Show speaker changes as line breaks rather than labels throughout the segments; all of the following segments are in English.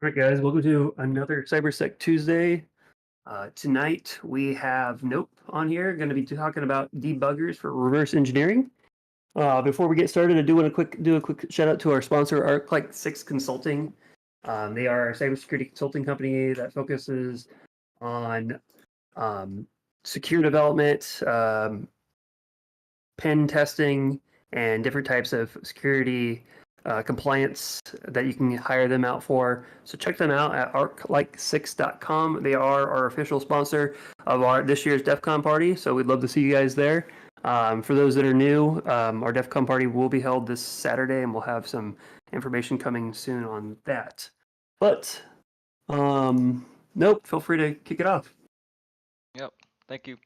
All right, guys, welcome to another CyberSec Tuesday. Tonight we have Nope on here, going to be talking about debuggers for reverse engineering. Before we get started, I do want to do a quick shout out to our sponsor, ArcLight 6 Consulting. They are a cybersecurity consulting company that focuses on um, secure development, pen testing, and different types of security compliance that you can hire them out for. So check them out at arclike6.com. They are our official sponsor of our this year's DEF CON party. So we'd love to see you guys there. For those that are new, our DEF CON party will be held this Saturday, and we'll have some information coming soon on that. But nope, feel free to kick it off.
Yep, thank you.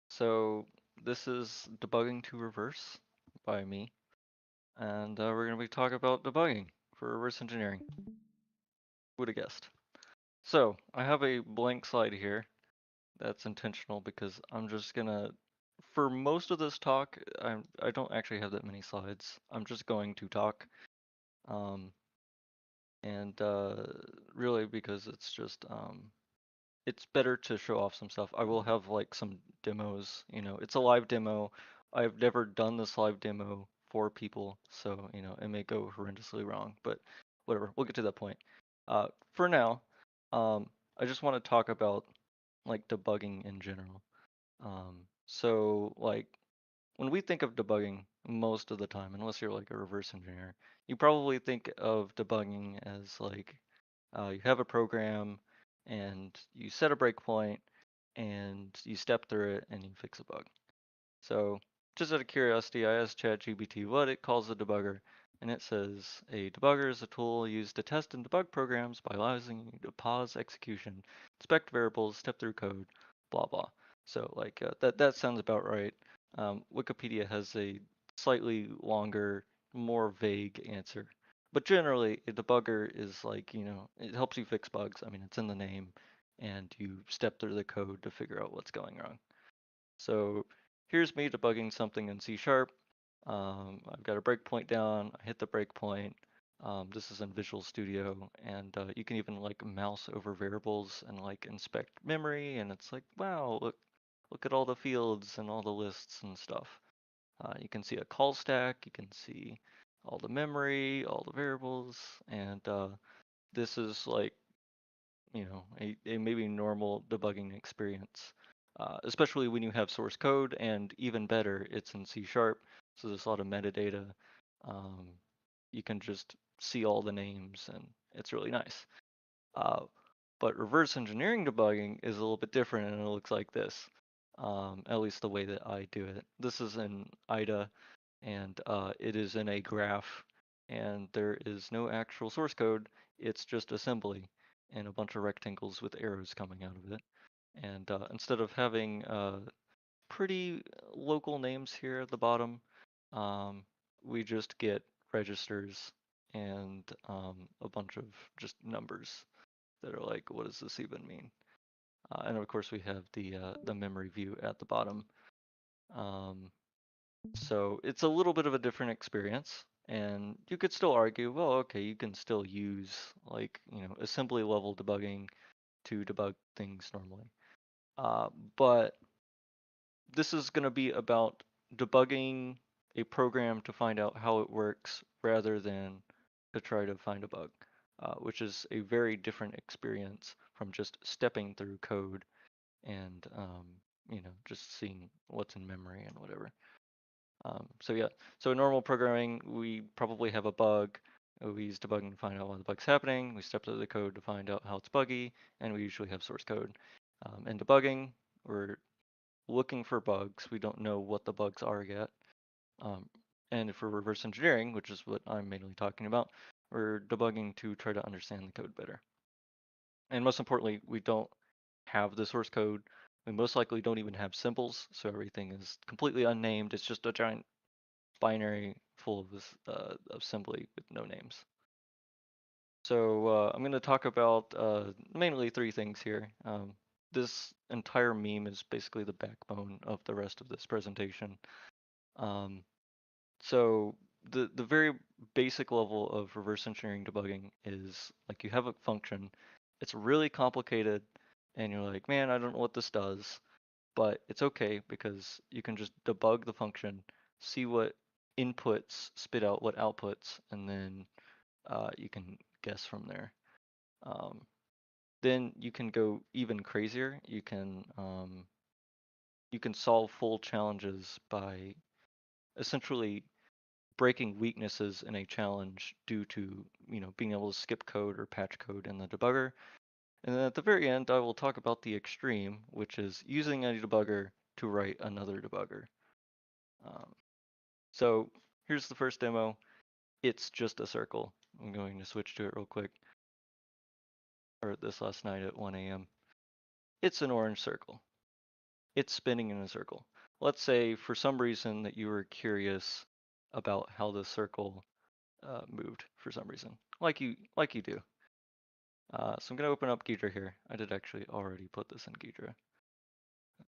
So this is Debugging to Reverse by me, and we're going to be talking about debugging for reverse engineering. Who would have guessed? So I have a blank slide here. That's intentional because I'm just gonna, for most of this talk, I don't actually have that many slides. I'm just going to talk, um, and really because it's better to show off some stuff. I will have like some demos, it's a live demo. I've never done this live demo for people, so it may go horrendously wrong, but whatever, we'll get to that point. For now, I just want to talk about like debugging in general. So like when we think of debugging most of the time, unless you're like a reverse engineer, you probably think of debugging as like you have a program and you set a breakpoint and you step through it and you fix a bug. So just out of curiosity, I asked ChatGPT what it calls a debugger, and it says a debugger is a tool used to test and debug programs by allowing you to pause execution, inspect variables, step through code, blah blah. So like that sounds about right. Wikipedia has a slightly longer, more vague answer. But generally, a debugger is like, it helps you fix bugs. I mean, it's in the name, and you step through the code to figure out what's going wrong. So here's me debugging something in C#. I've got a breakpoint down. I hit the breakpoint. This is in Visual Studio, and you can even like mouse over variables and like inspect memory, and it's like, wow, look at all the fields and all the lists and stuff. You can see a call stack. You can see all the memory, all the variables, and this is like a maybe normal debugging experience, especially when you have source code, and even better, it's in C#, so there's a lot of metadata. Um, you can just see all the names, and it's really nice. Uh, but reverse engineering debugging is a little bit different, and it looks like this, at least the way that I do it. This is in IDA, and it is in a graph, and there is no actual source code. It's just assembly and a bunch of rectangles with arrows coming out of it. And instead of having pretty local names here at the bottom, um, we just get registers and a bunch of just numbers that are like, what does this even mean? And of course, we have the memory view at the bottom. Um, so it's a little bit of a different experience, and you could still argue, well, okay, you can still use like, assembly level debugging to debug things normally. But this is going to be about debugging a program to find out how it works rather than to try to find a bug, which is a very different experience from just stepping through code and, just seeing what's in memory and whatever. So yeah, so in normal programming, we probably have a bug. We use debugging to find out why the bug's happening. We step through the code to find out how it's buggy, and we usually have source code. In debugging, we're looking for bugs. We don't know what the bugs are yet. And for reverse engineering, which is what I'm mainly talking about, we're debugging to try to understand the code better. And most importantly, we don't have the source code. We most likely don't even have symbols, so everything is completely unnamed. It's just a giant binary full of this assembly with no names. So I'm going to talk about mainly three things here. This entire meme is basically the backbone of the rest of this presentation. So the very basic level of reverse engineering debugging is like you have a function, it's really complicated, and you're like, man, I don't know what this does, but it's okay because you can just debug the function, see what inputs spit out what outputs, and then you can guess from there. Then you can go even crazier. You can solve full challenges by essentially breaking weaknesses in a challenge due to, being able to skip code or patch code in the debugger. And then at the very end, I will talk about the extreme, which is using a debugger to write another debugger. So here's the first demo. It's just a circle. I'm going to switch to it real quick. I wrote this last night at 1 a.m. It's an orange circle. It's spinning in a circle. Let's say for some reason that you were curious about how the circle moved for some reason, like you do. So I'm gonna open up Ghidra here. I did actually already put this in Ghidra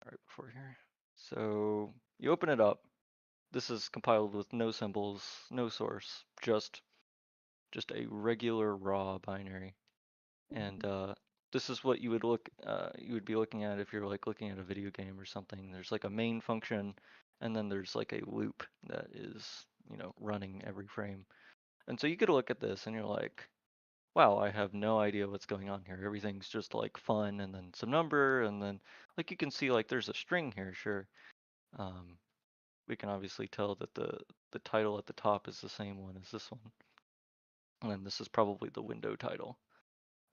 right before here. So you open it up. This is compiled with no symbols, no source, just a regular raw binary. And this is what you would be looking at if you're like looking at a video game or something. There's like a main function, and then there's like a loop that is, running every frame. And so you get a look at this and you're like, wow, I have no idea what's going on here. Everything's just like fun and then some number, and then like you can see like there's a string here, sure. We can obviously tell that the title at the top is the same one as this one. And then this is probably the window title.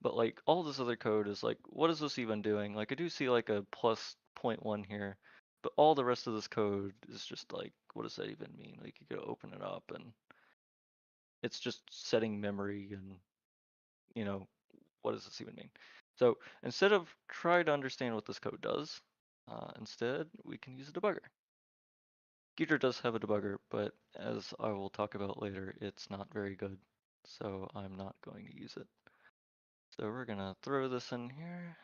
But like all this other code is like, what is this even doing? Like I do see like a plus 0.1 here, but all the rest of this code is just like, what does that even mean? Like you could open it up and it's just setting memory and, what does this even mean? So instead of try to understand what this code does, instead we can use a debugger. Ghidra does have a debugger, but as I will talk about later, it's not very good, so I'm not going to use it. So we're gonna throw this in here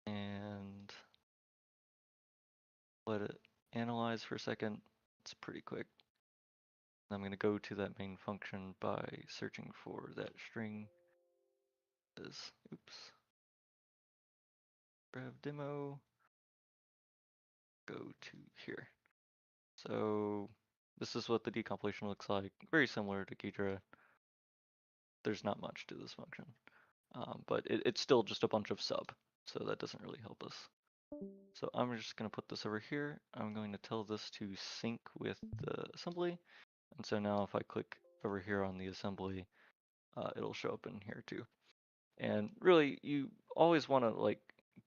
and let it analyze for a second. It's pretty quick. I'm gonna go to that main function by searching for that string. Oops. Rev demo. Go to here. So this is what the decompilation looks like. Very similar to Ghidra. There's not much to this function, but it's still just a bunch of sub, so that doesn't really help us. So I'm just going to put this over here. I'm going to tell this to sync with the assembly. And so now if I click over here on the assembly, it'll show up in here too. And really, you always want to like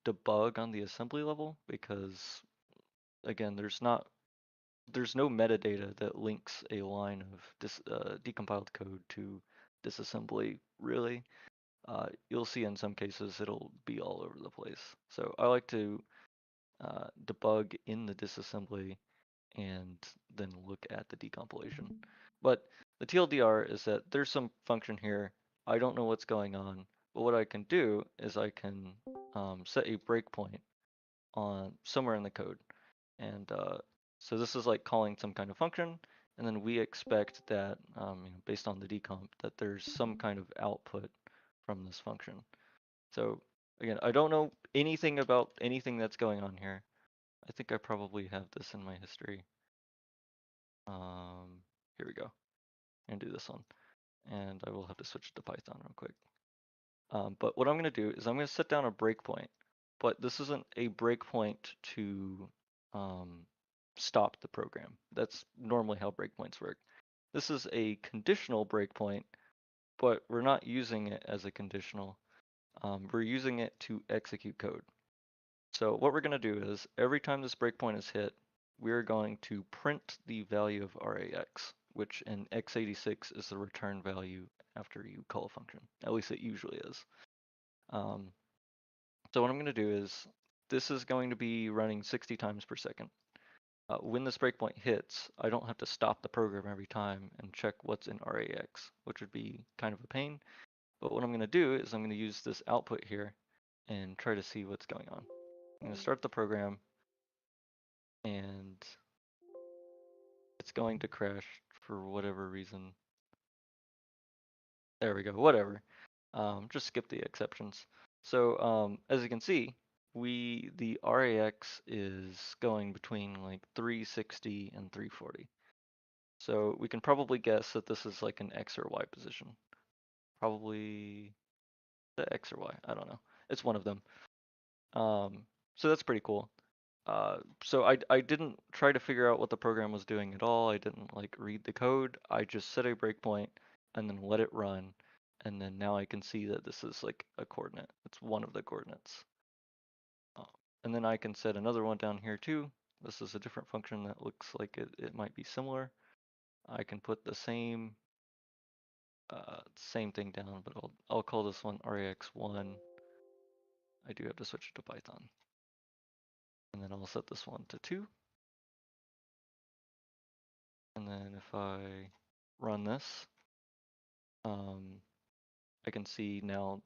debug on the assembly level because, again, there's no metadata that links a line of decompiled code to disassembly, really. You'll see in some cases it'll be all over the place. So I like to debug in the disassembly and then look at the decompilation. But the TLDR is that there's some function here. I don't know what's going on, but what I can do is I can set a breakpoint on somewhere in the code. And so this is like calling some kind of function, and then we expect that, based on the decomp, that there's some kind of output from this function. So again, I don't know anything about anything that's going on here. I think I probably have this in my history. Here we go. I'm gonna do this one, and I will have to switch to Python real quick. But what I'm gonna do is I'm gonna set down a breakpoint, but this isn't a breakpoint to stop the program. That's normally how breakpoints work. This is a conditional breakpoint, but we're not using it as a conditional. We're using it to execute code. So what we're going to do is every time this breakpoint is hit, we're going to print the value of RAX, which in x86 is the return value after you call a function. At least it usually is. So what I'm going to do is this is going to be running 60 times per second. When this breakpoint hits, I don't have to stop the program every time and check what's in RAX, which would be kind of a pain. But what I'm going to do is I'm going to use this output here and try to see what's going on. I'm going to start the program, and it's going to crash for whatever reason. There we go, whatever. Just skip the exceptions. So as you can see, the RAX is going between like 360 and 340. So we can probably guess that this is like an X or Y position. Probably the X or Y, I don't know. It's one of them. So that's pretty cool. So I didn't try to figure out what the program was doing at all. I didn't like read the code. I just set a breakpoint and then let it run. And then now I can see that this is like a coordinate. It's one of the coordinates. And then I can set another one down here too. This is a different function that looks like it might be similar. I can put the same thing down, but I'll call this one RAX1. I do have to switch it to Python. And then I'll set this one to 2. And then if I run this, I can see now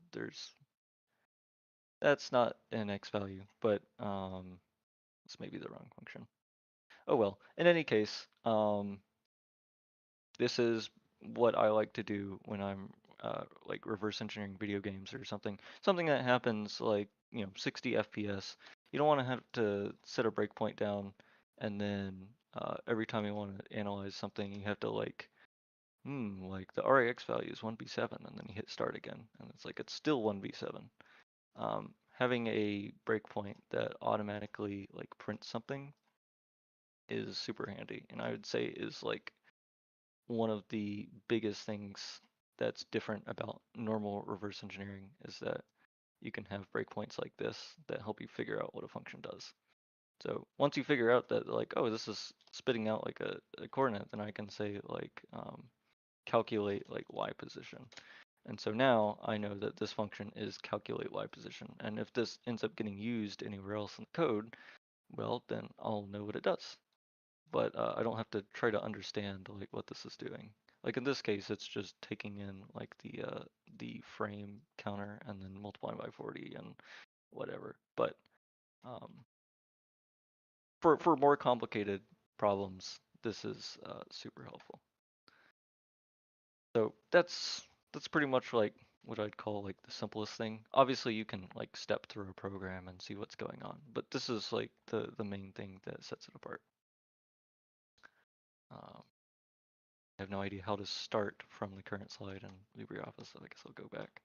that's not an X value, but this may be the wrong function. Oh well, in any case, this is what I like to do when I'm like reverse engineering video games or something that happens like 60 FPS. You don't want to have to set a breakpoint down and then every time you want to analyze something you have to like the RAX value is 1v7 and then you hit start again and it's still 1v7. Having a breakpoint that automatically like prints something is super handy, and I would say is like one of the biggest things that's different about normal reverse engineering is that you can have breakpoints like this that help you figure out what a function does. So once you figure out that like, oh, this is spitting out like a coordinate, then I can say like calculate like y position. And so now I know that this function is calculate y position. And if this ends up getting used anywhere else in the code, well, then I'll know what it does. But I don't have to try to understand like what this is doing. Like in this case, it's just taking in like the frame counter and then multiplying by 40 and whatever. But for more complicated problems, this is super helpful. So that's pretty much like what I'd call like the simplest thing. Obviously, you can like step through a program and see what's going on, but this is like the main thing that sets it apart. I have no idea how to start from the current slide in LibreOffice, so I guess I'll go back.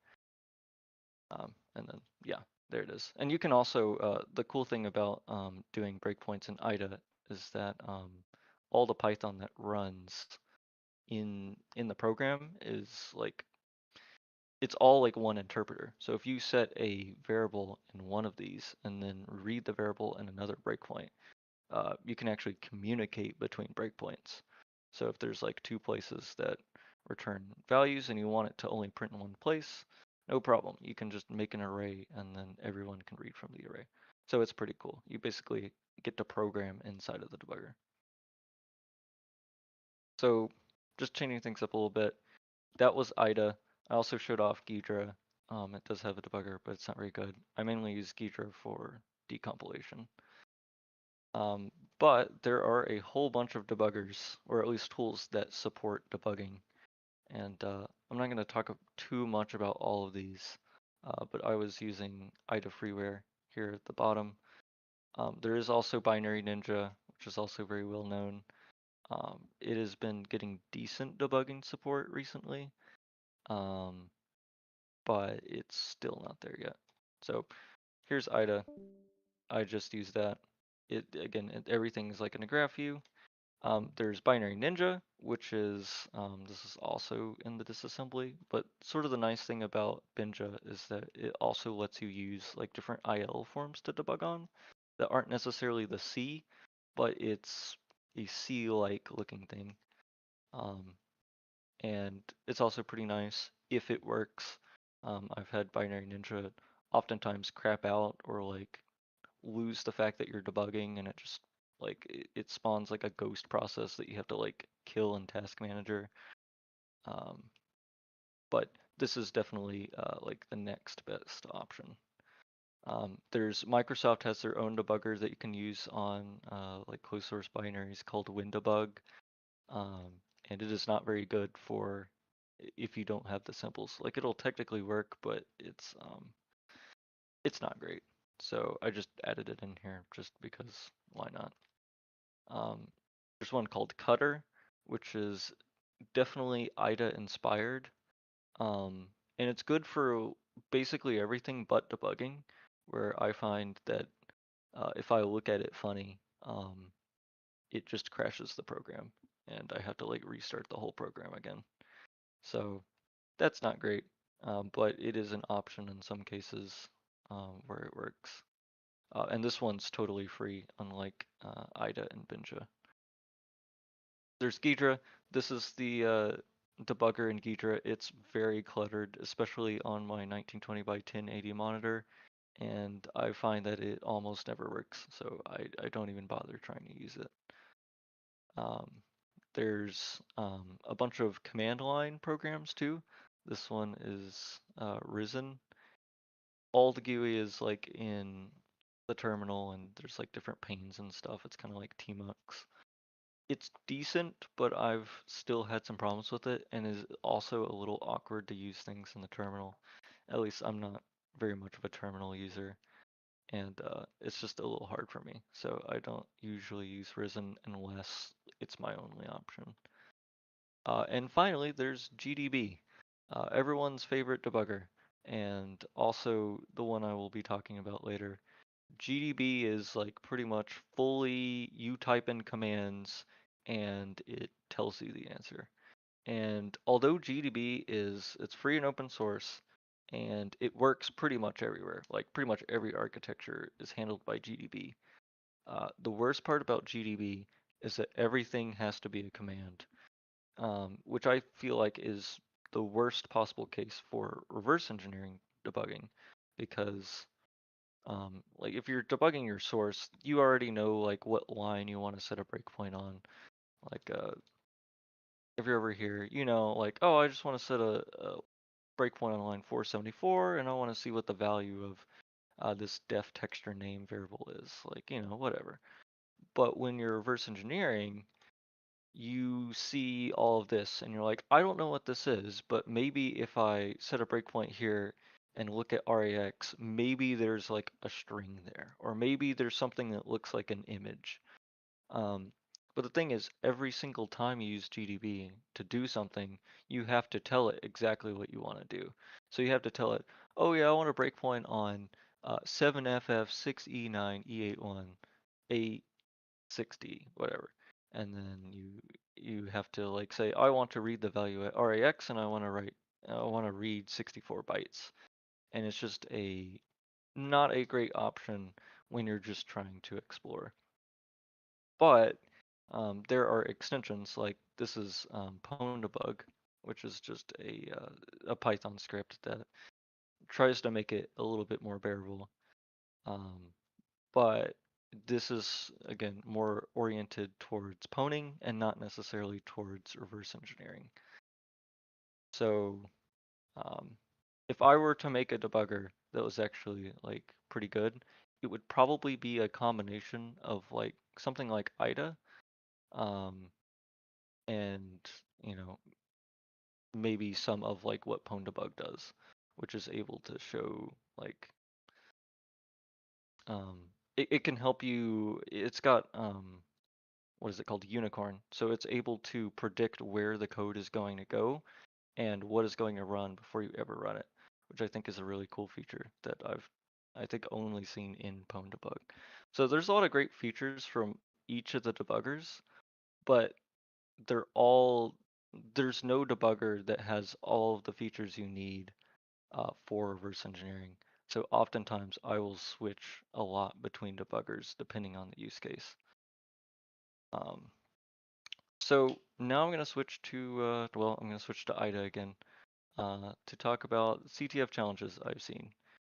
And then, yeah, there it is. And you can also, the cool thing about doing breakpoints in IDA is that all the Python that runs in the program is like, it's all like one interpreter. So if you set a variable in one of these and then read the variable in another breakpoint, you can actually communicate between breakpoints. So if there's like 2 places that return values and you want it to only print in one place, no problem. You can just make an array and then everyone can read from the array. So it's pretty cool. You basically get to program inside of the debugger. So just changing things up a little bit, that was IDA. I also showed off Ghidra. It does have a debugger, but it's not very good. I mainly use Ghidra for decompilation. But there are a whole bunch of debuggers, or at least tools that support debugging. And I'm not going to talk too much about all of these, but I was using IDA freeware here at the bottom. There is also Binary Ninja, which is also very well known. It has been getting decent debugging support recently, but it's still not there yet. So here's IDA. I just use that. Everything is like in a graph view. There's Binary Ninja, which is, this is also in the disassembly, but sort of the nice thing about Binja is that it also lets you use like different IL forms to debug on that aren't necessarily the C, but it's a C-like looking thing. And it's also pretty nice if it works. I've had Binary Ninja oftentimes crap out or like lose the fact that you're debugging and it just like it spawns like a ghost process that you have to like kill in Task Manager. But this is definitely like the next best option. There's Microsoft has their own debugger that you can use on like closed source binaries called WinDebug. and it is not very good for if you don't have the symbols. Like it'll technically work, but it's not great. So I just added it in here just because why not? Um, there's one called Cutter, which is definitely IDA inspired. And it's good for basically everything but debugging, where I find that if I look at it funny, it just crashes the program and I have to like restart the whole program again. So that's not great, but it is an option in some cases where it works. And this one's totally free, unlike IDA and Binja. There's Ghidra. This is the debugger in Ghidra. It's very cluttered, especially on my 1920 by 1080 monitor, and I find that it almost never works, so I don't even bother trying to use it. There's a bunch of command line programs too. This one is Risen. All the GUI is like in the terminal, and there's like different panes and stuff. It's kind of like Tmux. It's decent, but I've still had some problems with it, and is also a little awkward to use things in the terminal. At least I'm not very much of a terminal user, and it's just a little hard for me. So I don't usually use Risen unless it's my only option. And finally, there's GDB, everyone's favorite debugger, and also the one I will be talking about later. GDB is like pretty much fully you type in commands and it tells you the answer. And although GDB it's free and open source and it works pretty much everywhere, like pretty much every architecture is handled by GDB. The worst part about GDB is that everything has to be a command, which I feel like is the worst possible case for reverse engineering debugging, because like if you're debugging your source, you already know like what line you want to set a breakpoint on. Like if you're over here, you know, like, oh, I just want to set a breakpoint on line 474, and I want to see what the value of this def texture name variable is. Like, you know, whatever. But when you're reverse engineering, you see all of this and you're like, I don't know what this is, but maybe if I set a breakpoint here and look at RAX, maybe there's like a string there, or maybe there's something that looks like an image. Um, but the thing is, every single time you use GDB to do something, you have to tell it exactly what you want to do. So you have to tell it, oh yeah, I want a breakpoint on 7FF6E9E81 A60, whatever. And then you have to like say, I want to read the value at RAX and I want to read 64 bytes. And it's just not a great option when you're just trying to explore. But there are extensions, like this is pwn-debug, which is just a Python script that tries to make it a little bit more bearable. But this is, again, more oriented towards pwning and not necessarily towards reverse engineering. So if I were to make a debugger that was actually like pretty good, it would probably be a combination of like something like IDA, and you know, maybe some of like what pwn-debug does, which is able to show like it can help you. It's got what is it called, unicorn, so it's able to predict where the code is going to go and what is going to run before you ever run it, which I think is a really cool feature that I think only seen in pwn-debug. So there's a lot of great features from each of the debuggers, but they're all there's no debugger that has all of the features you need for reverse engineering. So oftentimes I will switch a lot between debuggers depending on the use case. So now I'm going to switch to, I'm going to switch to IDA again to talk about CTF challenges I've seen.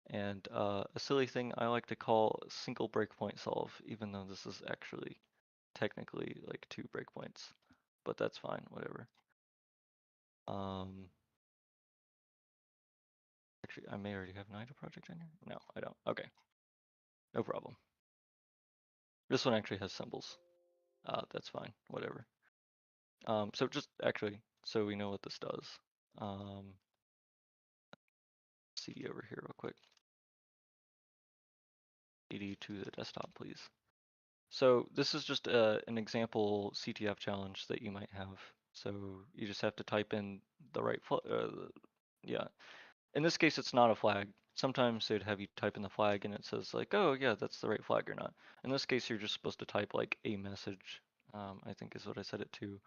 And a silly thing I like to call single breakpoint solve, even though this is actually technically like 2 breakpoints, but that's fine, whatever. Actually, I may already have an IDA project in here. No, I don't. Okay, no problem. This one actually has symbols. That's fine, whatever. So just actually, so we know what this does. CD over here real quick. CD to the desktop, please. So this is just an example CTF challenge that you might have. So you just have to type in the right, yeah. In this case, it's not a flag. Sometimes they'd have you type in the flag and it says like, oh yeah, that's the right flag or not. In this case, you're just supposed to type like a message, I think is what I set it to.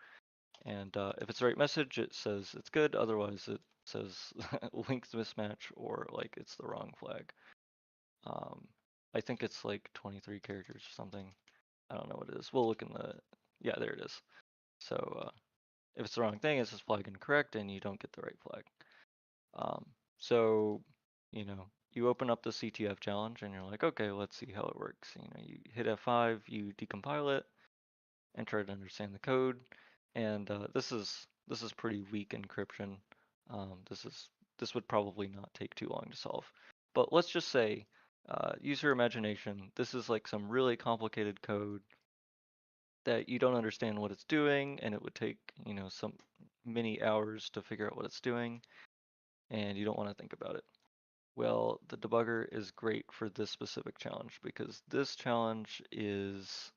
And if it's the right message, it says it's good. Otherwise, it says linked mismatch or like it's the wrong flag. I think it's like 23 characters or something. I don't know what it is. We'll look in the, yeah, there it is. So if it's the wrong thing, it says flag incorrect and you don't get the right flag. So, you know, you open up the CTF challenge and you're like, okay, let's see how it works. You know, you hit F5, you decompile it and try to understand the code. And this is pretty weak encryption. This would probably not take too long to solve. But let's just say, use your imagination. This is like some really complicated code that you don't understand what it's doing, and it would take, you know, some many hours to figure out what it's doing, and you don't want to think about it. Well, the debugger is great for this specific challenge because this challenge is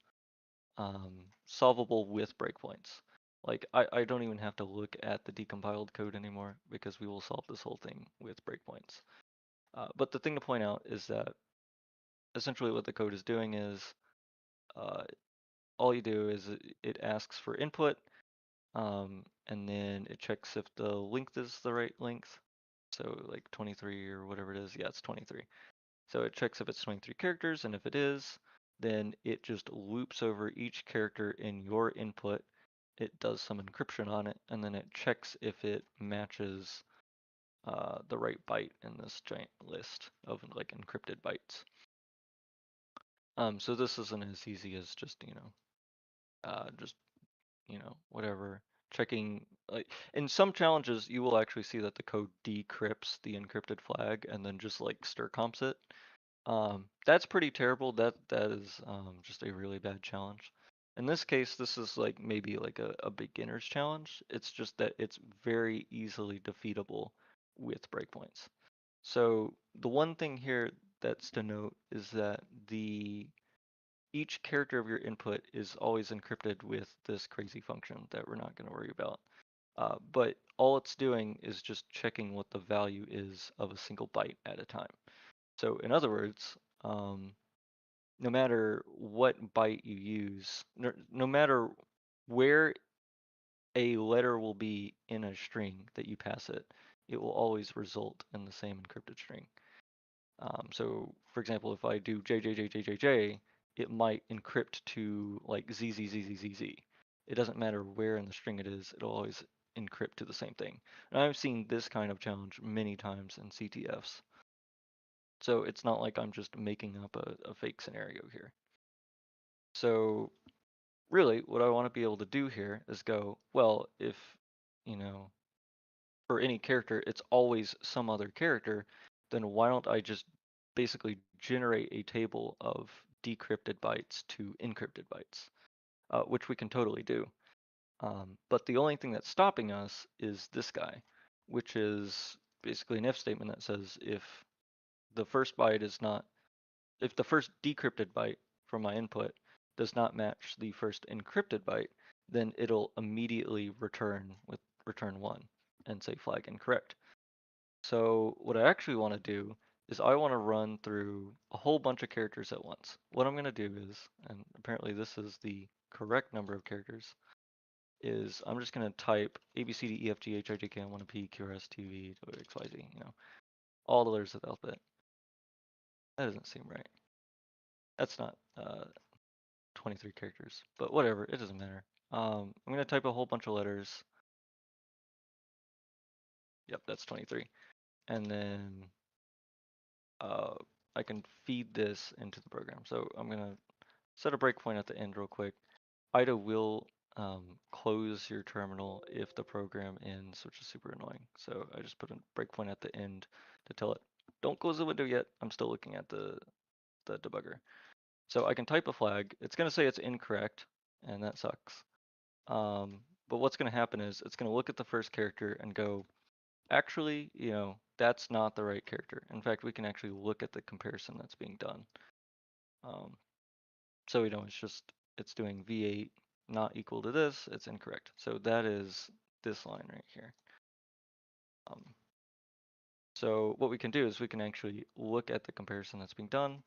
solvable with breakpoints. Like, I don't even have to look at the decompiled code anymore because we will solve this whole thing with breakpoints. But the thing to point out is that essentially what the code is doing is uh, all you do is it asks for input, and then it checks if the length is the right length. So like 23 or whatever it is. Yeah, it's 23. So it checks if it's 23 characters, and if it is, then it just loops over each character in your input. It does some encryption on it, and then it checks if it matches the right byte in this giant list of like encrypted bytes. So this isn't as easy as just, whatever, checking, like in some challenges you will actually see that the code decrypts the encrypted flag and then just like stir comps it. That's pretty terrible. That is just a really bad challenge. In this case, this is like maybe like a beginner's challenge. It's just that it's very easily defeatable with breakpoints. So the one thing here that's to note is that each character of your input is always encrypted with this crazy function that we're not going to worry about. But all it's doing is just checking what the value is of a single byte at a time. So in other words, no matter what byte you use, no matter where a letter will be in a string that you pass it, it will always result in the same encrypted string. So for example, if I do JJJJJJ, it might encrypt to like ZZZZZZ. It doesn't matter where in the string it is, it'll always encrypt to the same thing. And I've seen this kind of challenge many times in CTFs. So it's not like I'm just making up a fake scenario here. So really what I want to be able to do here is go, well, if, for any character, it's always some other character, then why don't I just basically generate a table of decrypted bytes to encrypted bytes, which we can totally do. But the only thing that's stopping us is this guy, which is basically an if statement that says if the first byte is not, if the first decrypted byte from my input does not match the first encrypted byte, then it'll immediately return 1 and say flag incorrect. So what I actually want to do is I want to run through a whole bunch of characters at once. What I'm going to do is, and apparently this is the correct number of characters, is I'm just going to type A, B, C, D, E, F, G, H, I, J, K, L, M, N, O, P, Q, R, S, T, V, W, X, Y, Z, all the letters of the alphabet. That doesn't seem right. That's not 23 characters, but whatever, it doesn't matter. I'm going to type a whole bunch of letters. Yep, that's 23. And then I can feed this into the program. So I'm going to set a breakpoint at the end real quick. IDA will close your terminal if the program ends, which is super annoying. So I just put a breakpoint at the end to tell it, don't close the window yet. I'm still looking at the debugger. So I can type a flag. It's going to say it's incorrect, and that sucks. But what's going to happen is it's going to look at the first character and go, actually, that's not the right character. In fact, we can actually look at the comparison that's being done. So we know it's doing V8 not equal to this, it's incorrect. So that is this line right here. So what we can do is we can actually look at the comparison that's being done.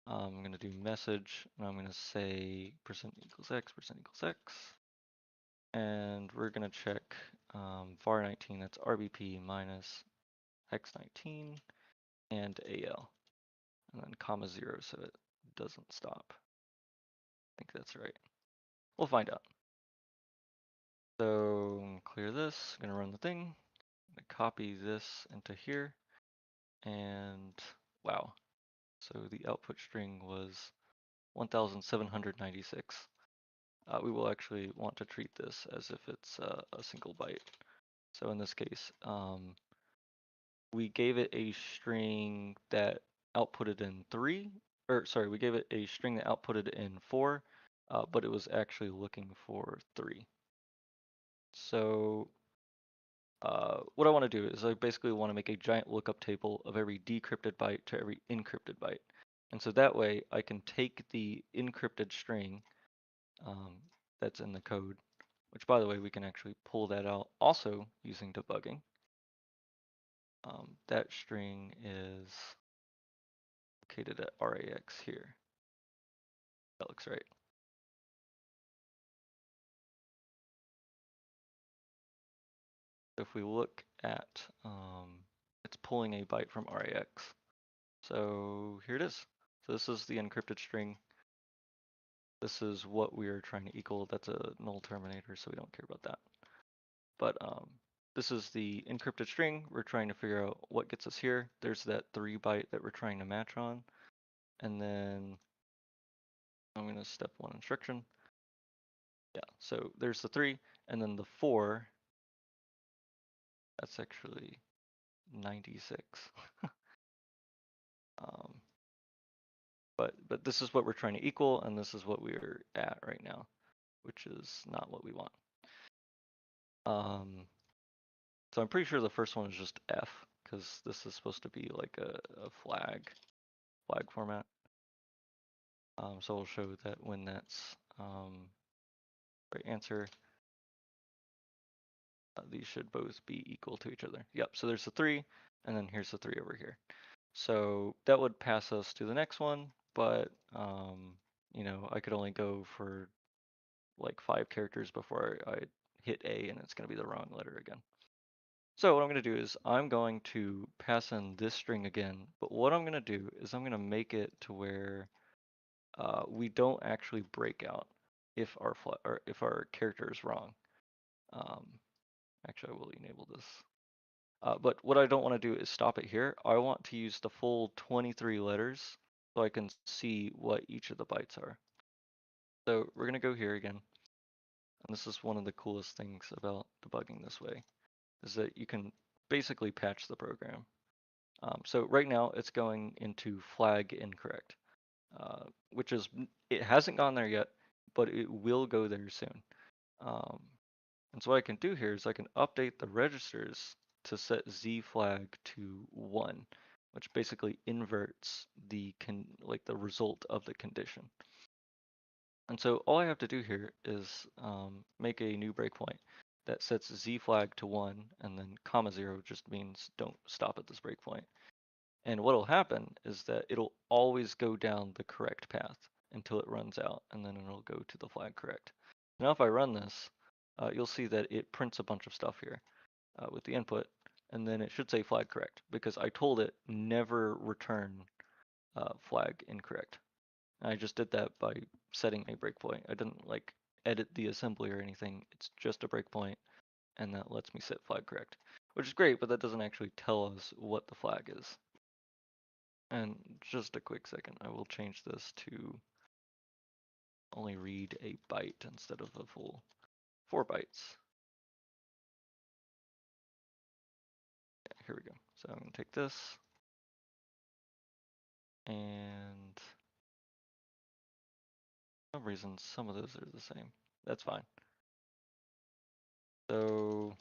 I'm going to do message, and I'm going to say % equals x, % equals x. And we're going to check var19, that's RBP minus x19 and AL. And then comma 0 so it doesn't stop. I think that's right. We'll find out. So clear this, I'm gonna run the thing, I'm gonna copy this into here, and wow. So the output string was 1796. We will actually want to treat this as if it's a single byte. So in this case, we gave it a string that outputted in 3, or sorry, we gave it a string that outputted in 4, but it was actually looking for 3. So what I want to do is I basically want to make a giant lookup table of every decrypted byte to every encrypted byte. And so that way I can take the encrypted string that's in the code, which by the way, we can actually pull that out also using debugging. That string is located at RAX here. That looks right. So if we look at, it's pulling a byte from RAX. So here it is. So this is the encrypted string. This is what we are trying to equal. That's a null terminator, so we don't care about that. But this is the encrypted string. We're trying to figure out what gets us here. There's that 3 byte that we're trying to match on. And then I'm going to step 1 instruction. Yeah, so there's the 3, and then the 4, that's actually 96. But this is what we're trying to equal, and this is what we're at right now, which is not what we want. So I'm pretty sure the first one is just F, because this is supposed to be like a flag format. So we'll show that when that's right answer, these should both be equal to each other. Yep, so there's the 3, and then here's the 3 over here. So that would pass us to the next one, but I could only go for like 5 characters before I hit A, and it's going to be the wrong letter again. So what I'm going to do is I'm going to pass in this string again, but what I'm going to do is I'm going to make it to where we don't actually break out if our character is wrong. Actually, I will enable this. But what I don't want to do is stop it here. I want to use the full 23 letters so I can see what each of the bytes are. So we're going to go here again. And this is one of the coolest things about debugging this way, is that you can basically patch the program. So right now it's going into flag incorrect, which is, it hasn't gone there yet, but it will go there soon. And so what I can do here is I can update the registers to set Z flag to 1, which basically inverts the result of the condition. And so all I have to do here is make a new breakpoint that sets Z flag to 1, and then comma 0 just means don't stop at this breakpoint. And what will happen is that it'll always go down the correct path until it runs out, and then it'll go to the flag correct. Now if I run this, you'll see that it prints a bunch of stuff here with the input, and then it should say flag correct, because I told it never return flag incorrect. And I just did that by setting a breakpoint. I didn't edit the assembly or anything. It's just a breakpoint, and that lets me set flag correct, which is great, but that doesn't actually tell us what the flag is. And just a quick second, I will change this to only read a byte instead of a full 4 bytes. Yeah, here we go. So I'm going to take this, and for some reason, some of those are the same. That's fine. So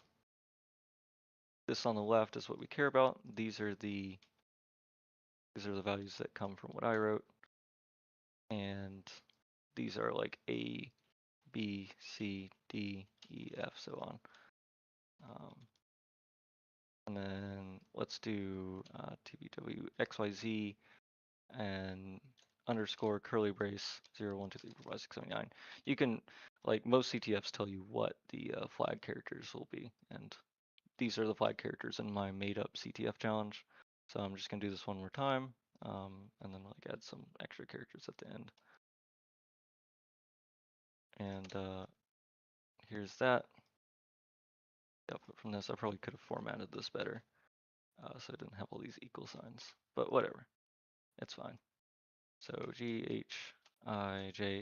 this on the left is what we care about. These are the values that come from what I wrote, and these are like A, B, C, D, E, F, so on. And then let's do tbw xyz and underscore curly brace 0, 1, 2, 3, 4, 5, 6, 7, 9. You can, like most CTFs tell you what the flag characters will be, and these are the flag characters in my made up CTF challenge. So I'm just gonna do this one more time, and then like add some extra characters at the end. And here's that. Output from this, I probably could have formatted this better, so I didn't have all these equal signs, but whatever, it's fine. So GHIJ,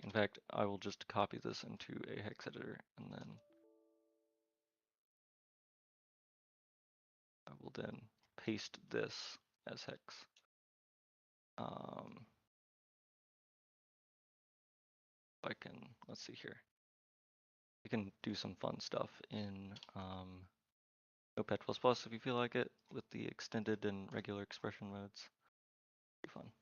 in fact, I will just copy this into a hex editor, and then I will then paste this as hex. I can, let's see here. You can do some fun stuff in Notepad++ if you feel like it, with the extended and regular expression modes. Be fun.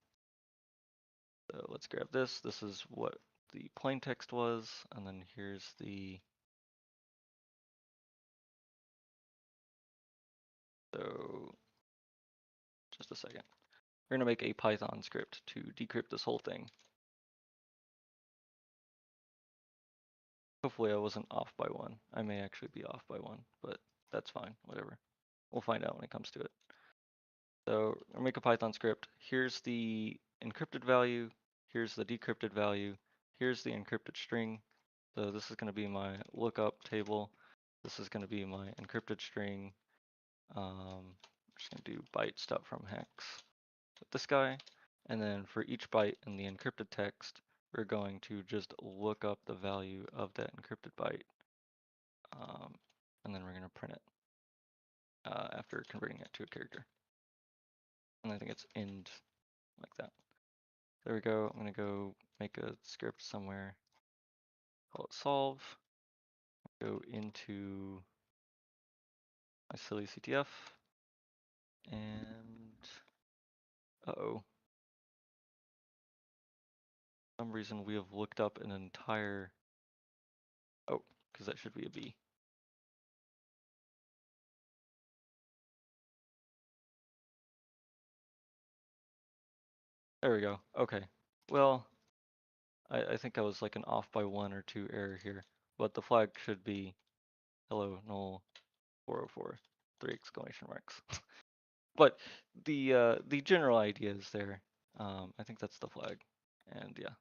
So let's grab this. This is what the plain text was, and then here's the. So just a second. We're gonna make a Python script to decrypt this whole thing. Hopefully I wasn't off by one. I may actually be off by one, but that's fine, whatever. We'll find out when it comes to it. So I'll make a Python script. Here's the encrypted value. Here's the decrypted value. Here's the encrypted string. So this is going to be my lookup table. This is going to be my encrypted string. I'm just going to do byte stop from hex with this guy. And then for each byte in the encrypted text, we're going to just look up the value of that encrypted byte. And then we're going to print it after converting it to a character. And I think it's end like that. There we go. I'm going to go make a script somewhere. Call it solve. Go into my silly CTF. And uh-oh. For some reason we have looked up an entire, oh, because that should be a B. There we go. Okay. Well, I think I was like an off by 1 or 2 error here, but the flag should be hello null 404 3 exclamation marks. But the general idea is there. I think that's the flag, and yeah,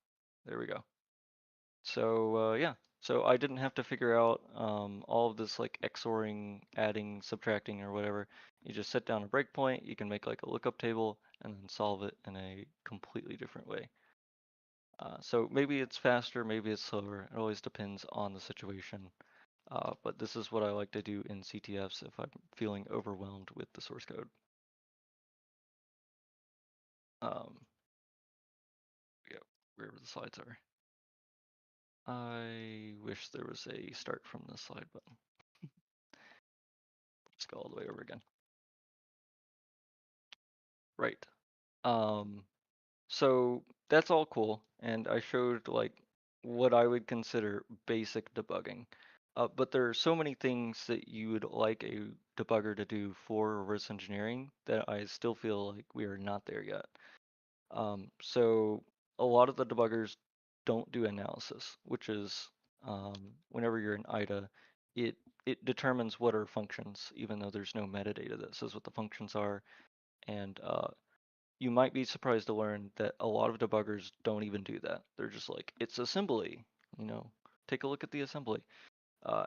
there we go. So yeah, so I didn't have to figure out all of this like XORing, adding, subtracting, or whatever. You just set down a breakpoint. You can make like a lookup table and then solve it in a completely different way. So maybe it's faster, maybe it's slower. It always depends on the situation. But this is what I like to do in CTFs if I'm feeling overwhelmed with the source code. Yeah, wherever the slides are. I wish there was a start from the slide button. Let's go all the way over again. Right. So that's all cool, and I showed like what I would consider basic debugging. But there are so many things that you would like a debugger to do for reverse engineering that I still feel like we are not there yet. So a lot of the debuggers don't do analysis, which is whenever you're in IDA, it determines what are functions, even though there's no metadata that says what the functions are. And you might be surprised to learn that a lot of debuggers don't even do that. They're just like, it's assembly, take a look at the assembly.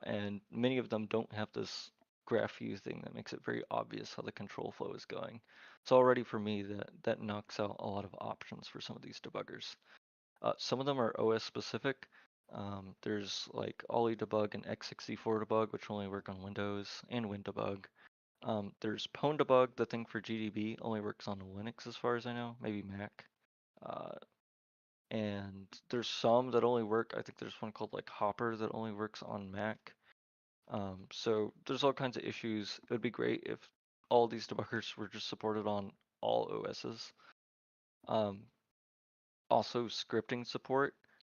And many of them don't have this graph view thing that makes it very obvious how the control flow is going. So already for me, that knocks out a lot of options for some of these debuggers. Some of them are OS specific. There's like Ollie debug and x64 debug, which only work on Windows, and WinDebug. There's Pwn debug, the thing for GDB, only works on Linux as far as I know, maybe Mac. And there's some that only work, I think there's one called like Hopper that only works on Mac. So there's all kinds of issues. It would be great if all these debuggers were just supported on all OSs. Um, Also, scripting support.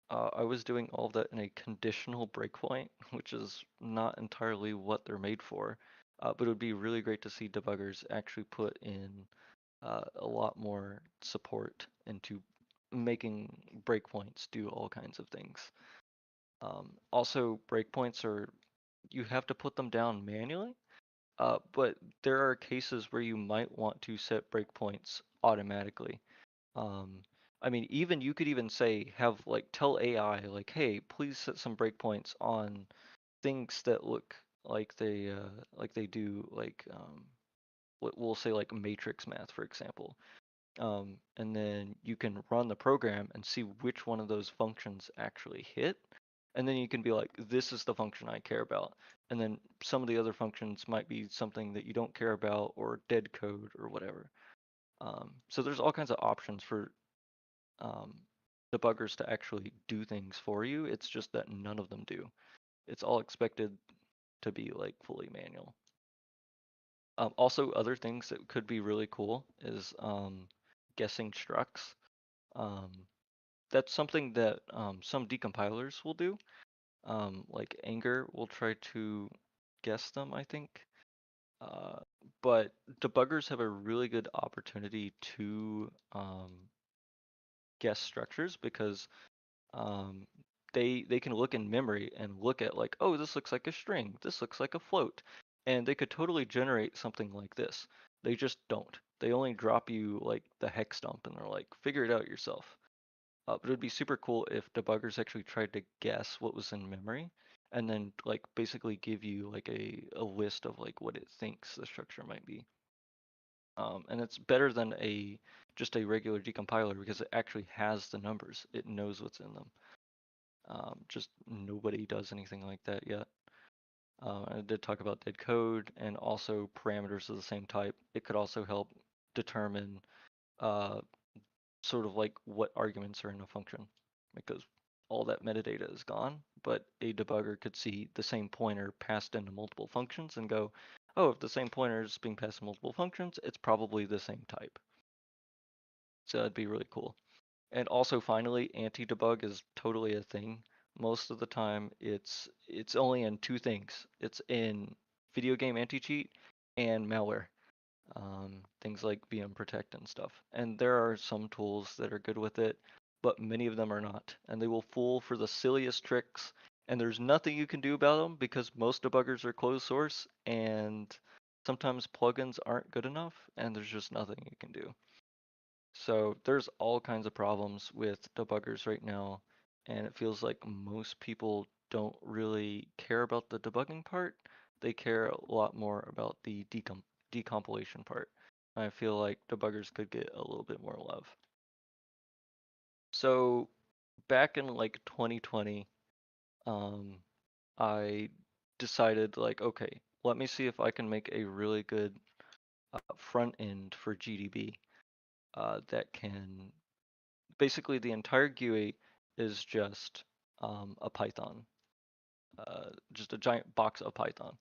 I was doing all of that in a conditional breakpoint, which is not entirely what they're made for. But it would be really great to see debuggers actually put in a lot more support into making breakpoints do all kinds of things. Also, breakpoints are, you have to put them down manually, but there are cases where you might want to set breakpoints automatically. Um, I mean, even you could even say, have like tell AI like, hey, please set some breakpoints on things that look like they do what we'll say like matrix math, for example. And then you can run the program and see which one of those functions actually hit. And then you can be like, this is the function I care about. And then some of the other functions might be something that you don't care about or dead code or whatever. So there's all kinds of options for um, debuggers to actually do things for you. It's just that none of them do. It's all expected to be like fully manual. Also, other things that could be really cool is guessing structs. Um, that's something that some decompilers will do. Like Anger will try to guess them, I think. Uh, but debuggers have a really good opportunity to guess structures because um, they can look in memory and look at like, oh, this looks like a string, this looks like a float, and they could totally generate something like this. They just don't. They only drop you like the hex dump, and they're like, figure it out yourself. But it'd be super cool if debuggers actually tried to guess what was in memory, and then like basically give you like a list of like what it thinks the structure might be. And it's better than a just a regular decompiler because it actually has the numbers. It knows what's in them. Just nobody does anything like that yet. I did talk about dead code and also parameters of the same type. It could also help determine uh, sort of like what arguments are in a function because all that metadata is gone, but a debugger could see the same pointer passed into multiple functions and go, oh, if the same pointer is being passed in multiple functions, it's probably the same type. So that'd be really cool. And also finally, anti-debug is totally a thing. Most of the time it's only in two things. It's in video game anti-cheat and malware. Things like VM Protect and stuff. And there are some tools that are good with it, but many of them are not. And they will fool for the silliest tricks, and there's nothing you can do about them because most debuggers are closed source and sometimes plugins aren't good enough and there's just nothing you can do. So there's all kinds of problems with debuggers right now, and it feels like most people don't really care about the debugging part. They care a lot more about the decompilation part. I feel like debuggers could get a little bit more love. So back in like 2020, um, I decided like, okay, let me see if I can make a really good front end for GDB that can basically the entire GUI is just a Python, just a giant box of Python.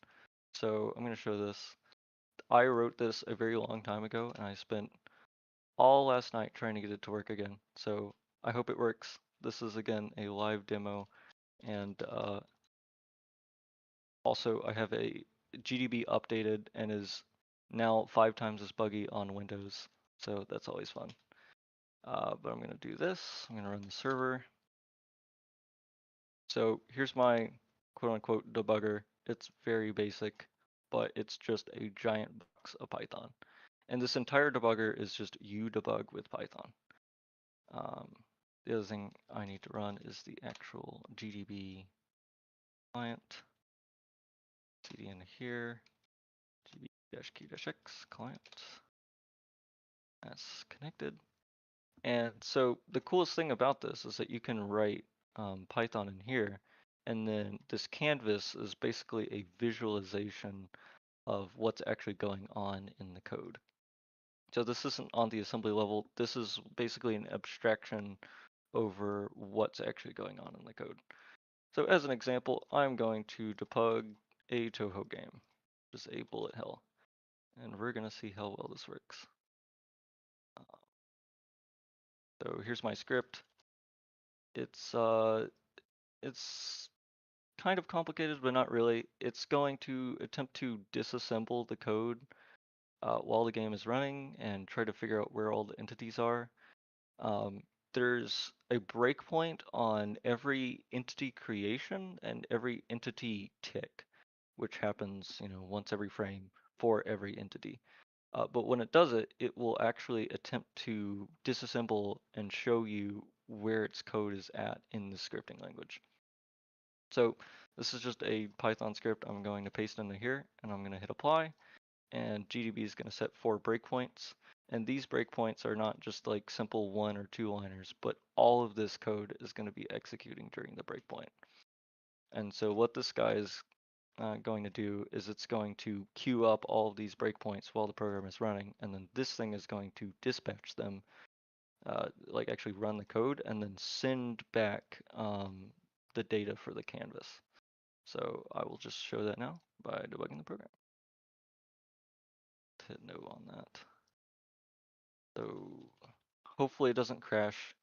So I'm going to show this. I wrote this a very long time ago, and I spent all last night trying to get it to work again. So I hope it works. This is again a live demo, and also I have a GDB updated and is now 5 times as buggy on Windows. So that's always fun. But I'm going to do this. I'm going to run the server. So here's my quote unquote debugger. It's very basic, but it's just a giant box of Python. And this entire debugger is just you debug with Python. The other thing I need to run is the actual GDB client. cd in here, gdb-q-x client. That's connected. And so the coolest thing about this is that you can write Python in here, and then this canvas is basically a visualization of what's actually going on in the code. So this isn't on the assembly level. This is basically an abstraction over what's actually going on in the code. So as an example, I'm going to debug a Toho game, just a bullet hell, and we're gonna see how well this works. So here's my script. It's kind of complicated, but not really. It's going to attempt to disassemble the code while the game is running and try to figure out where all the entities are. Um, there's a breakpoint on every entity creation and every entity tick, which happens, once every frame for every entity. But when it does it, it will actually attempt to disassemble and show you where its code is at in the scripting language. So this is just a Python script I'm going to paste into here, and I'm going to hit apply, and GDB is going to set 4 breakpoints. And these breakpoints are not just like simple 1 or 2 liners, but all of this code is going to be executing during the breakpoint. And so what this guy is going to do is it's going to queue up all of these breakpoints while the program is running, and then this thing is going to dispatch them, like actually run the code, and then send back the data for the canvas. So I will just show that now by debugging the program. Hit no on that. So hopefully it doesn't crash.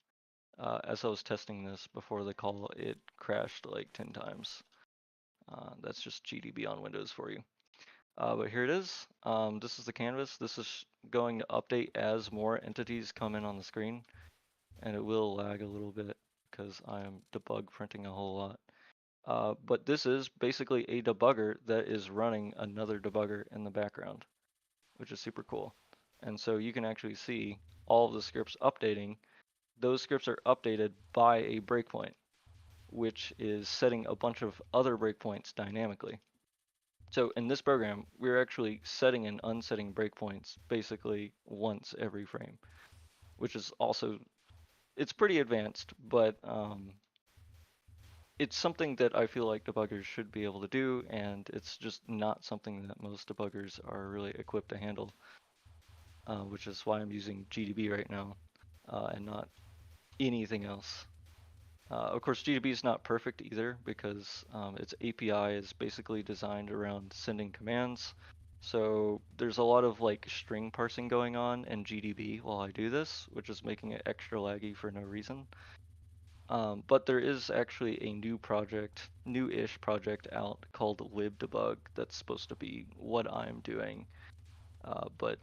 As I was testing this before the call, it crashed like 10 times. That's just GDB on Windows for you. But here it is. This is the canvas. This is going to update as more entities come in on the screen, and it will lag a little bit because I am debug printing a whole lot. But this is basically a debugger that is running another debugger in the background, which is super cool. And so you can actually see all of the scripts updating. Those scripts are updated by a breakpoint, which is setting a bunch of other breakpoints dynamically. So in this program, we're actually setting and unsetting breakpoints basically once every frame, which is also, it's pretty advanced, but it's something that I feel like debuggers should be able to do, and it's just not something that most debuggers are really equipped to handle, which is why I'm using GDB right now and not anything else. Of course, GDB is not perfect either because its API is basically designed around sending commands. So there's a lot of like string parsing going on in GDB while I do this, which is making it extra laggy for no reason. But there is actually a new-ish project out called libdebug that's supposed to be what I'm doing, but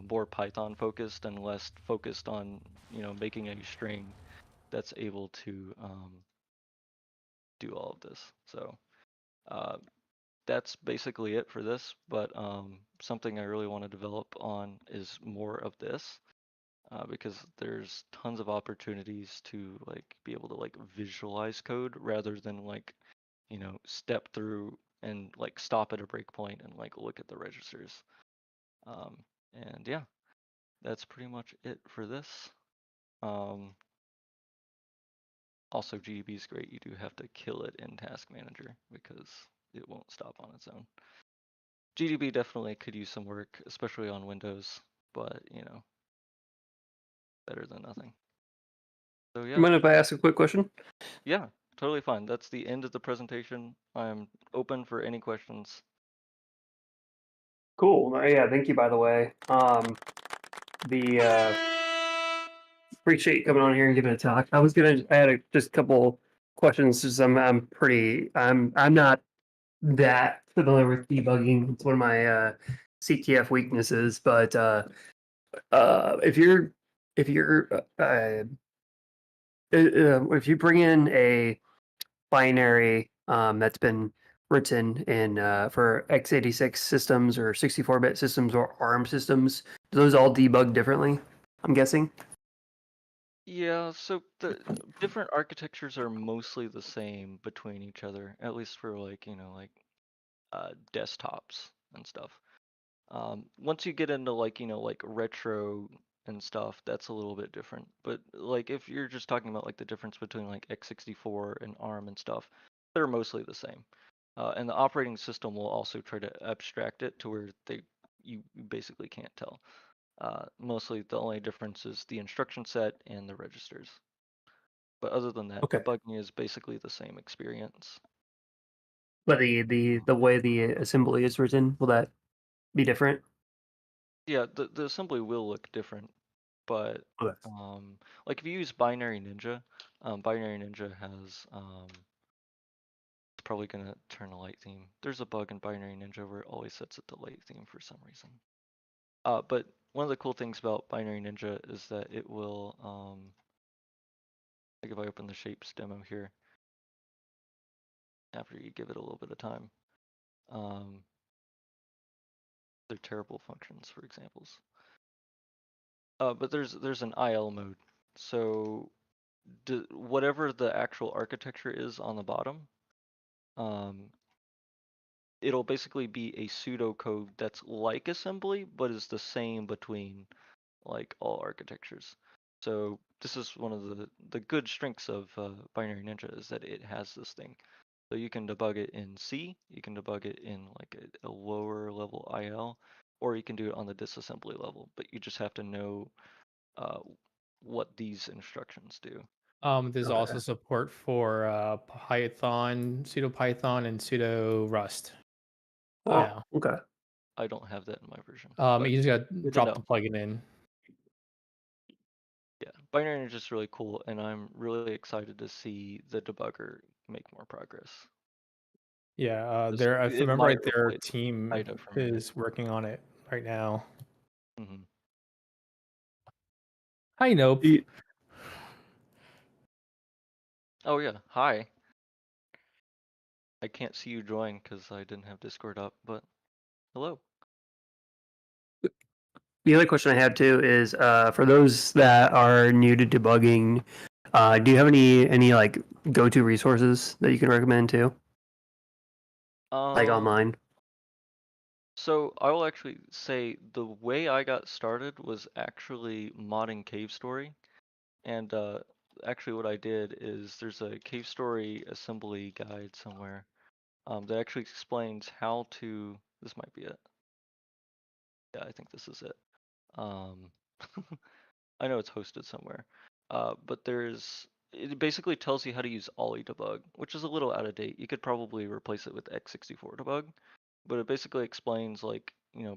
more Python focused and less focused on making a string that's able to do all of this. So that's basically it for this, but something I really want to develop on is more of this because there's tons of opportunities to like be able to like visualize code rather than like step through and like stop at a breakpoint and like look at the registers. And yeah, that's pretty much it for this. Also, GDB is great. You do have to kill it in Task Manager because it won't stop on its own. GDB definitely could use some work, especially on Windows, but better than nothing. So
You
yeah,
mind if I ask a quick question?
yeah, totally fine. That's the end of the presentation. I'm open for any questions.
Cool. Yeah, thank you, by the way. The appreciate you coming on here and giving a talk. I had just a couple questions. Just I'm not that familiar with debugging. It's one of my CTF weaknesses. But if you're if you're if you bring in a binary that's been written in for x86 systems or 64-bit systems or ARM systems, do those all debug differently? I'm guessing.
Yeah, so the different architectures are mostly the same between each other, at least for like, desktops and stuff. Once you get into like, like retro and stuff, that's a little bit different. But like if you're just talking about like the difference between like x64 and ARM and stuff, they're mostly the same. And the operating system will also try to abstract it to where you basically can't tell. Mostly the only difference is the instruction set and the registers. But other than that,
Okay.
debugging is basically the same experience.
But the way the assembly is written, will that be different?
Yeah, the assembly will look different, but
Okay.
like if you use Binary Ninja, Binary Ninja has it's probably gonna turn a light theme. There's a bug in Binary Ninja where it always sets it to light theme for some reason. But one of the cool things about Binary Ninja is that it will like if I open the shapes demo here, after you give it a little bit of time, they're terrible functions for examples. But there's an IL mode, so whatever the actual architecture is on the bottom, it'll basically be a pseudocode that's like assembly, but is the same between like all architectures. So this is one of the good strengths of Binary Ninja is that it has this thing. So you can debug it in C, you can debug it in like a lower level IL, or you can do it on the disassembly level. But you just have to know uh, what these instructions do.
There's
Okay.
also support for Python, pseudo Python, and pseudo Rust.
Oh,
Now,
okay.
I don't have that in my version, but
you just got to
good to
drop
know.
the plugin in.
Yeah, Binary Ninja is really cool, and I'm really excited to see the debugger make more progress.
Yeah,
This,
if I
it
remember
might
right, their
replace
team
IDA for me.
is working on it right now.
Hmm.
Hi, Nope.
Oh yeah, hi. I can't see you join because I didn't have Discord up, but hello.
The other question I have too is for those that are new to debugging, do you have any like go-to resources that you can recommend too, like
Um,
online?
so I will actually say the way I got started was actually modding Cave Story, and actually what I did is there's a Cave Story assembly guide somewhere that actually explains how to. This might be it. Yeah, I think this is it. Um, I know it's hosted somewhere, but it basically tells you how to use Ollie debug, which is a little out of date. You could probably replace it with x64 debug, but it basically explains like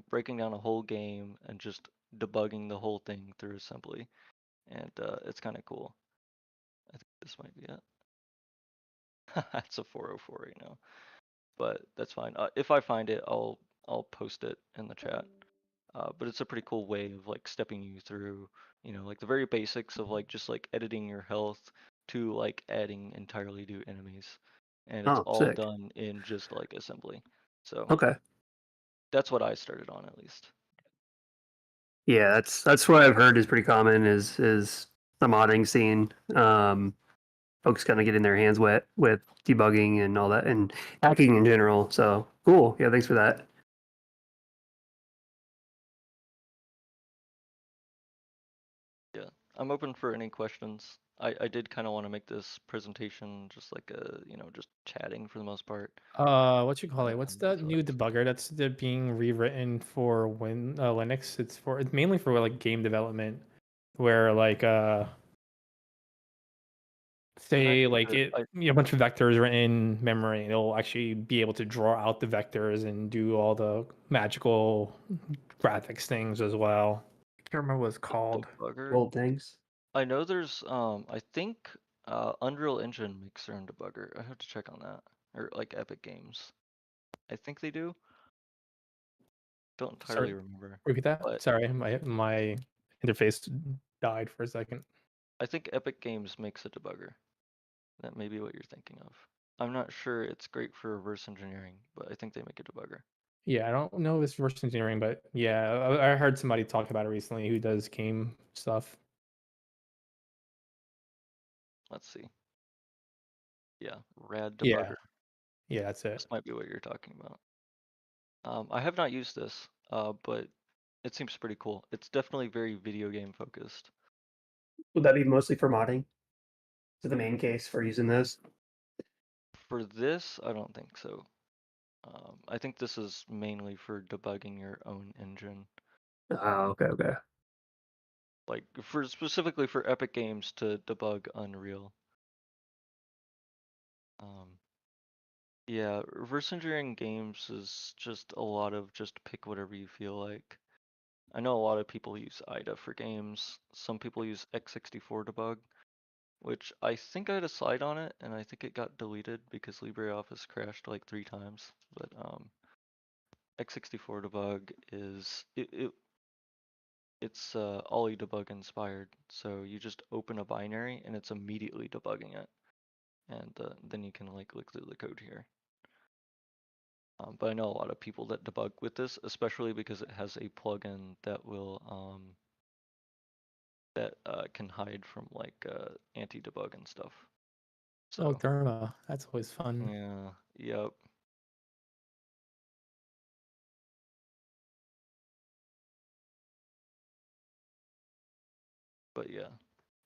breaking down a whole game and just debugging the whole thing through assembly, and it's kind of cool. I think this might be it. It's a 404 right now, but that's fine. If I find it, I'll post it in the chat. But it's a pretty cool way of like stepping you through, like the very basics of like just like editing your health to like adding entirely new enemies. And it's
Oh,
all
sick.
done in just like assembly. So
Okay.
that's what I started on at least.
Yeah, that's what I've heard is pretty common is the modding scene. Folks kind of getting their hands wet with debugging and all that and hacking in general. So cool. Yeah, thanks for that.
Yeah. I'm open for any questions. I did kind of want to make this presentation just like just chatting for the most part.
What you call it? What's that
So
new
that's
debugger that's being rewritten for Linux? It's mainly for like game development, where like
I'm
say
actually
like it a bunch of vectors are in memory, and it'll actually be able to draw out the vectors and do all the magical graphics things as well. I can't remember what it's called.
debugger.
Cool, thanks.
I know there's I think Unreal Engine makes their own debugger. I have to check on that. Or like Epic Games. I think they do. Don't entirely
Sorry,
remember.
repeat that.
But
Sorry, my interface died for a second.
I think Epic Games makes a debugger. That may be what you're thinking of. I'm not sure it's great for reverse engineering, but I think they make a debugger.
Yeah, I don't know this reverse engineering, but yeah, I heard somebody talk about it recently who does game stuff.
Let's see. Yeah, rad
Yeah,
debugger.
yeah, that's it.
This might be what you're talking about. I have not used this, but it seems pretty cool. It's definitely very video game focused.
Would that be mostly for modding? Is it the main case for using this?
For this, I don't think so. I think this is mainly for debugging your own engine,
Oh, okay, okay.
like for specifically for Epic Games to debug Unreal. Um, Yeah, reverse engineering games is just a lot of just pick whatever you feel like. I know a lot of people use IDA for games. Some people use x64 debug, which I think I had a slide on it, and I think it got deleted because LibreOffice crashed like 3 times. But x64 debug is it's Ollie debug inspired. So you just open a binary and it's immediately debugging it, and then you can like look through the code here. But I know a lot of people that debug with this, especially because it has a plugin that will can hide from like anti-debug and stuff.
Oh,
So
Dharma. That's always fun.
yeah, yep. But yeah,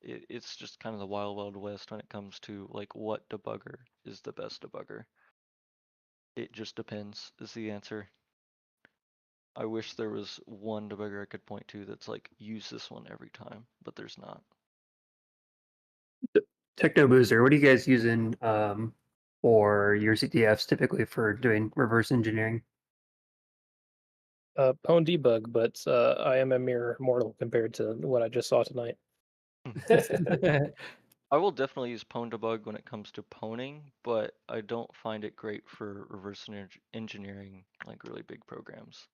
it's just kind of the wild, wild west when it comes to like what debugger is the best debugger. It just depends is the answer. I wish there was one debugger I could point to that's like use this one every time, but there's not.
Techno Boozer, what are you guys using for your CTFs typically for doing reverse engineering?
Pwn debug, but I am a mere mortal compared to what I just saw tonight.
I will definitely use pwn debug when it comes to pwning, but I don't find it great for reverse engineering like really big programs.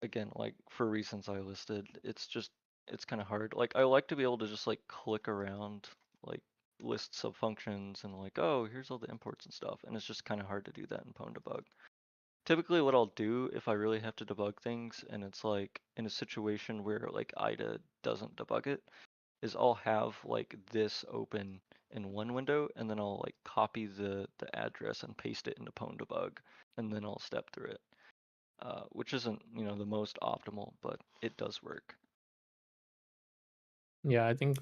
Again, like for reasons I listed, it's kind of hard. Like I like to be able to just like click around like lists of functions and like, oh, here's all the imports and stuff, and it's just kind of hard to do that in pwn debug. Typically what I'll do if I really have to debug things and it's like in a situation where like IDA doesn't debug it, is I'll have like this open in one window and then I'll like copy the address and paste it into pwn debug and then I'll step through it. Which isn't, the most optimal, but it does work.
Yeah, I think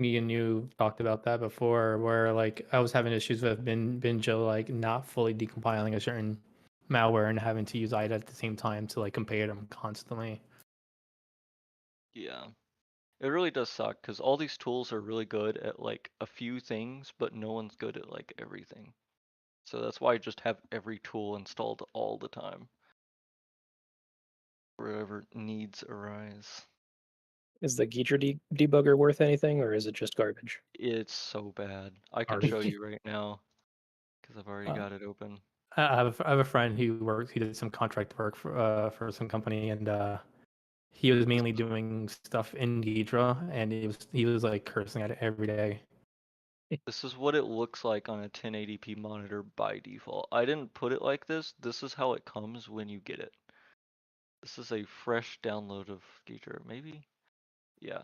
me and you talked about that before, where like I was having issues with Binjo like not fully decompiling a certain malware and having to use IDA at the same time to like compare them constantly.
Yeah. It really does suck because all these tools are really good at like a few things, but no one's good at like everything. So that's why I just have every tool installed all the time. Wherever needs arise.
Is the Geetra debugger worth anything, or is it just garbage?
It's so bad. I can
Garbage.
show you right now because I've already
Uh,
got it open.
I have a friend who works. He did some contract work for some company, and he was mainly doing stuff in Ghidra, and he was like cursing at it every day.
This is what it looks like on a 1080p monitor by default. I didn't put it like this. This is how it comes when you get it. This is a fresh download of Geezer, maybe? Yeah.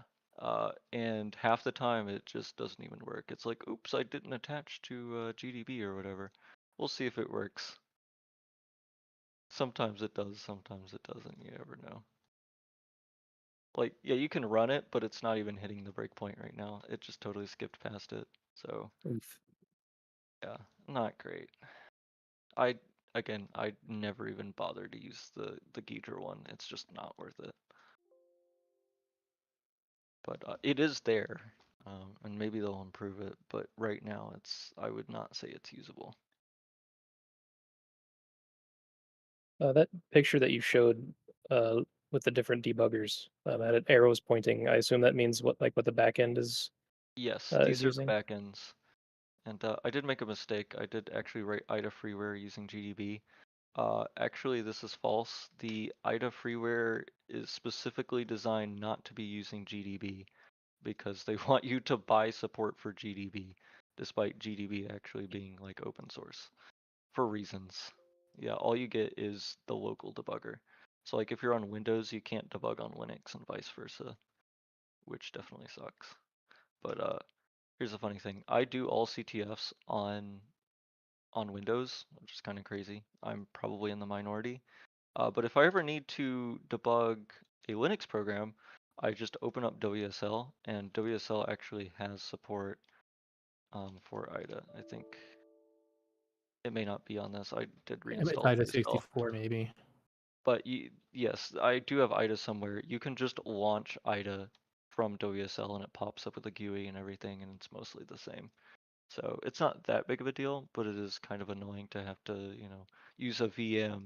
And half the time it just doesn't even work. It's like, oops, I didn't attach to GDB or whatever. We'll see if it works. Sometimes it does, sometimes it doesn't. You never know. Like, yeah, you can run it, but it's not even hitting the breakpoint right now. It just totally skipped past it. So,
Oof.
yeah, not great. Again, I never even bothered to use the Geezer one. It's just not worth it. But it is there, and maybe they'll improve it. But right now, I would not say it's usable.
That picture that you showed with the different debuggers had it arrows pointing. I assume that means what the back end is
Yes,
is
these are the
using.
backends. And I did make a mistake. I did actually write IDA freeware using GDB. Actually, this is false. The IDA freeware is specifically designed not to be using GDB because they want you to buy support for GDB, despite GDB actually being like open source for reasons. Yeah, all you get is the local debugger. So like if you're on Windows, you can't debug on Linux and vice versa, which definitely sucks. But here's the funny thing. I do all CTFs on Windows, which is kind of crazy. I'm probably in the minority. But if I ever need to debug a Linux program, I just open up WSL, and WSL actually has support for IDA. I think it may not be on this. I did
It's
reinstall
IDA
freestall.
64 maybe.
But yes, I do have IDA somewhere. You can just launch IDA from WSL and it pops up with a GUI and everything, and it's mostly the same. So it's not that big of a deal, but it is kind of annoying to have to, you know, use a VM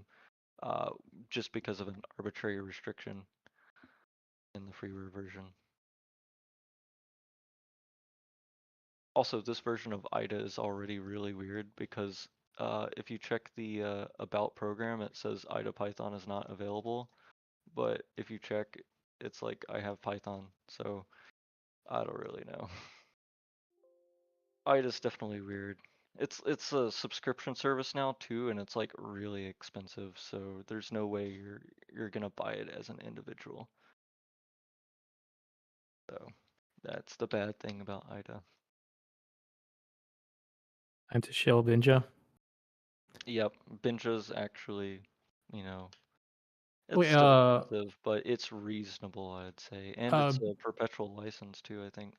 just because of an arbitrary restriction in the freeware version. Also, this version of IDA is already really weird because if you check the about program, it says IDA Python is not available. But if you check, it's like I have Python, so I don't really know. IDA's definitely weird. It's a subscription service now too, and it's like really expensive, so there's no way you're gonna buy it as an individual. So that's the bad thing about IDA.
Time to shill Binja.
Yep, Binja's actually, you know, it's
Wait,
still expensive, but it's reasonable, I'd say, and it's
uh,
a perpetual license too, I think.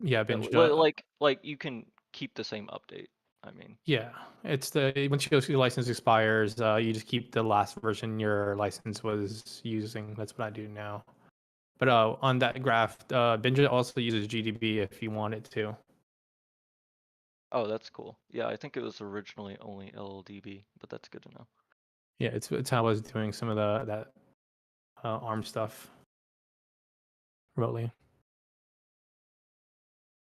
yeah,
That
Binja.
like you can keep the same update. I mean,
Yeah, it's the once you go see the license expires, you just keep the last version your license was using. That's what I do now. But on that graph, Binja also uses GDB if you want it to.
oh, that's cool. Yeah, I think it was originally only LLDB, but that's good to know.
Yeah, it's how I was doing some of that ARM stuff remotely.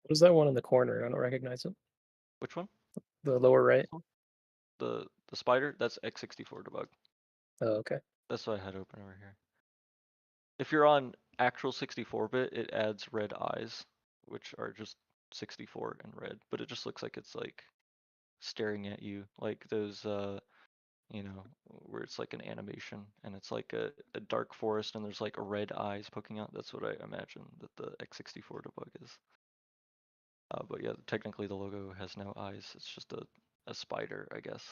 What is that one in the corner? I don't recognize it.
Which one?
The lower right.
The spider? That's x64 debug.
Oh, okay.
That's what I had open over here. If you're on actual 64-bit, it adds red eyes, which are just 64 and red, but it just looks like it's like staring at you, like those you know, where it's like an animation and it's like a dark forest and there's like red eyes poking out. That's what I imagine that the x64 debug is. But yeah, technically the logo has no eyes. It's just a spider, I guess.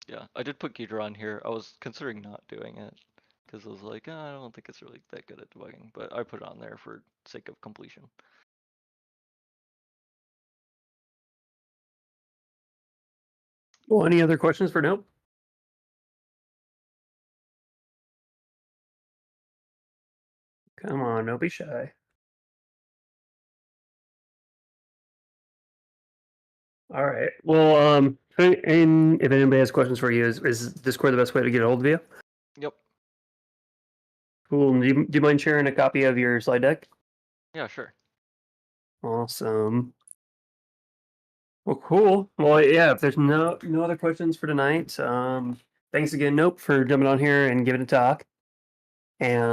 Yeah, I did put Ghidra on here. I was considering not doing it because I was like, oh, I don't think it's really that good at debugging, but I put it on there for sake of completion.
Well, any other questions for Nope? Come on, don't be shy. All right. Well, and if anybody has questions for you, is Discord the best way to get a hold of you?
Yep.
Cool. Do you mind sharing a copy of your slide deck?
Yeah, sure.
Awesome. Well, cool. Well, yeah. If there's no other questions for tonight, thanks again, Nope, for jumping on here and giving a talk. And